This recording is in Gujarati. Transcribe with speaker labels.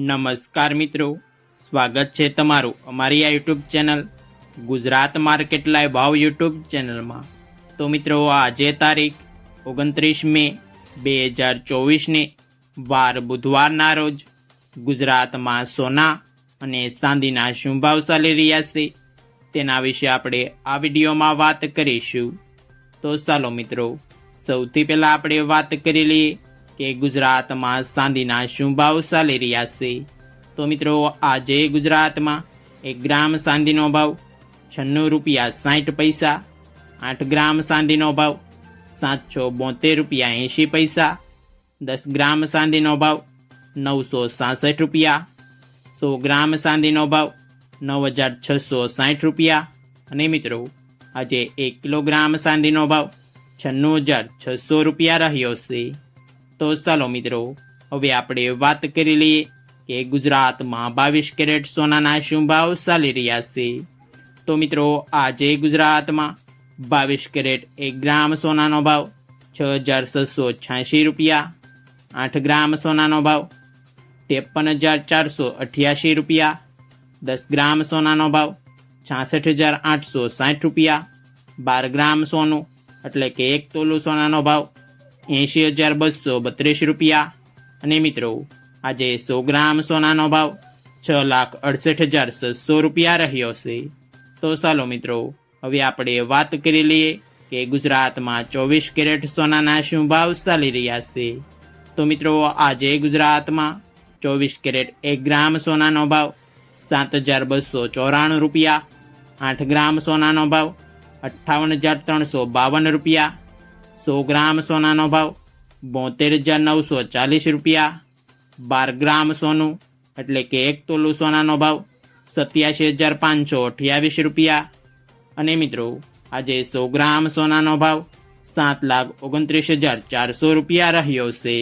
Speaker 1: નમસ્કાર મિત્રો, સ્વાગત છે તમારું અમારી આ YouTube channel Gujarat market live ભાવ યુટ્યુબ ચેનલમાં। તો મિત્રો, આજે તારીખ 29 મે 2024ને વાર બુધવારના રોજ ગુજરાતમાં સોના અને ચાંદીના શું ભાવ ચાલી રહ્યા છે તેના વિશે આપણે આ વિડીયોમાં વાત કરીશું। તો ચાલો મિત્રો, સૌથી પહેલાં આપણે વાત કરી લઈએ કે ગુજરાતમાં ચાંદીના શું ભાવ ચાલી રહ્યા છે। તો મિત્રો, આજે ગુજરાતમાં 1 ગ્રામ ચાંદીનો ભાવ 96 રૂપિયા 60 પૈસા, 8 ગ્રામ ચાંદીનો ભાવ 772 રૂપિયા 80 પૈસા, 10 ગ્રામ ચાંદીનો ભાવ 966 રૂપિયા, 100 ગ્રામ ચાંદીનો ભાવ 9660 રૂપિયા અને મિત્રો, આજે 1 કિલોગ્રામ ચાંદીનો ભાવ 96600 રૂપિયા રહ્યો છે। તો ચાલો મિત્રો, હવે આપણે વાત કરી લઈએ કે ગુજરાતમાં 22 કેરેટ સોનાના શું ભાવ ચાલી રહ્યા છે। તો મિત્રો, આજે ગુજરાતમાં 22 કેરેટ 1 ગ્રામ સોનાનો ભાવ 6686 રૂપિયા, 8 ગ્રામ સોનાનો ભાવ 53488 રૂપિયા, 10 ગ્રામ સોનાનો ભાવ 66860 રૂપિયા, 12 ગ્રામ સોનું એટલે કે 1 તોલું સોનાનો ભાવ 80232 રૂપિયા અને મિત્રો, આજે 100 ગ્રામ સોનાનો ભાવ 6,68,600 રૂપિયા રહ્યો છે। તો ચાલો મિત્રો, હવે આપણે વાત કરી લઈએ કે ગુજરાતમાં 24 કેરેટ સોનાના શું ભાવ ચાલી રહ્યા છે। તો મિત્રો, આજે ગુજરાતમાં 24 કેરેટ 1 ગ્રામ સોનાનો ભાવ 7,294 રૂપિયા, 8 ગ્રામ સોનાનો ભાવ 58,352 રૂપિયા, 100 ગ્રામ સોનાનો ભાવ 72,940 રૂપિયા, 12 ગ્રામ સોનું એટલે કે 1 તોલું સોનાનો ભાવ 87,528 રૂપિયા અને મિત્રો, આજે 100 ગ્રામ સોનાનો ભાવ 7,29,400 રૂપિયા રહ્યો છે।